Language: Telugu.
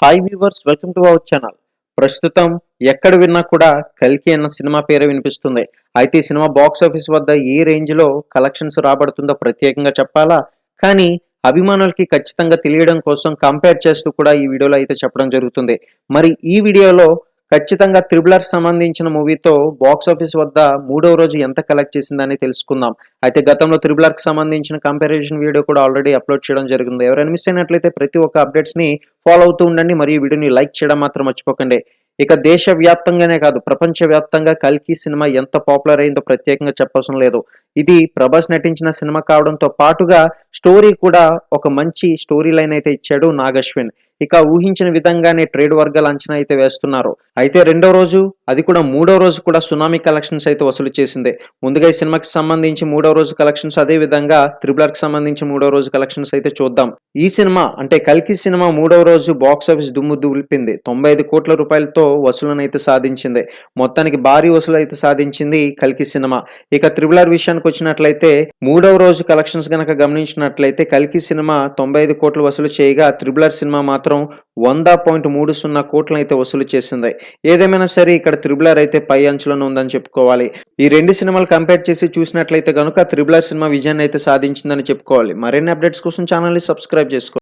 Hi viewers, welcome to our channel. ప్రస్తుతం ఎక్కడ విన్నా కూడా కల్కి అన్న సినిమా పేరే వినిపిస్తుంది. అయితే ఈ సినిమా బాక్స్ ఆఫీస్ వద్ద ఏ రేంజ్ లో కలెక్షన్స్ రాబడుతుందో ప్రత్యేకంగా చెప్పాలా, కానీ అభిమానులకి ఖచ్చితంగా తెలియడం కోసం కంపేర్ చేస్తూ కూడా ఈ వీడియోలో అయితే చెప్పడం జరుగుతుంది. మరి ఈ వీడియోలో ఖచ్చితంగా త్రిబులర్ సంబంధించిన మూవీతో బాక్స్ ఆఫీస్ వద్ద మూడవ రోజు ఎంత కలెక్ట్ చేసిందని తెలుసుకుందాం. అయితే గతంలో త్రిబులర్ కి సంబంధించిన కంపారిజన్ వీడియో కూడా ఆల్రెడీ అప్లోడ్ చేయడం జరిగింది. ఎవరైనా మిస్ అయినట్లయితే ప్రతి ఒక్క అప్డేట్స్ ని ఫాలో అవుతూ ఉండండి. మరియు ఈ వీడియోని లైక్ చేయడం మాత్రం మర్చిపోకండి. ఇక దేశ వ్యాప్తంగానే కాదు, ప్రపంచ వ్యాప్తంగా కల్కి సినిమా ఎంత పాపులర్ అయిందో ప్రత్యేకంగా చెప్పవసరం లేదు. ఇది ప్రభాస్ నటించిన సినిమా కావడంతో పాటుగా స్టోరీ కూడా ఒక మంచి స్టోరీ లైన్ అయితే ఇచ్చాడు నాగశ్విన్. ఇక ఊహించిన విధంగానే ట్రేడ్ వర్గాలు అంచనా అయితే వేస్తున్నారు. అయితే రెండో రోజు, అది కూడా మూడో రోజు కూడా సునామీ కలెక్షన్స్ అయితే వసూలు చేసింది. ముందుగా ఈ సినిమాకి సంబంధించి మూడో రోజు కలెక్షన్స్, అదే విధంగా త్రిబులర్ కి సంబంధించి మూడో రోజు కలెక్షన్స్ అయితే చూద్దాం. ఈ సినిమా అంటే కల్కి సినిమా మూడవ రోజు బాక్స్ ఆఫీస్ దుమ్ము దులిపింది. 95 కోట్ల రూపాయలతో వసూలను అయితే సాధించింది. మొత్తానికి భారీ వసూలు అయితే సాధించింది కల్కి సినిమా. ఇక త్రిబులర్ విషయానికి వచ్చినట్లయితే మూడవ రోజు కలెక్షన్స్ గనక గమనించినట్లయితే కల్కి సినిమా 95 కోట్లు వసూలు చేయగా త్రిబులర్ సినిమా మాత్రం 100.30 కోట్లను అయితే వసూలు చేసింది. ఏదేమైనా సరే ఇక్కడ త్రిబులర్ అయితే పై అంచులను ఉందని చెప్పుకోవాలి. ఈ రెండు సినిమాలు కంపేర్ చేసి చూసినట్లయితే కనుక త్రిబులర్ సినిమా విజయాన్ని అయితే సాధించిందని చెప్పుకోవాలి. మరిన్ని అప్డేట్స్ కోసం ఛానల్ ని సబ్స్క్రైబ్ చేసుకోండి.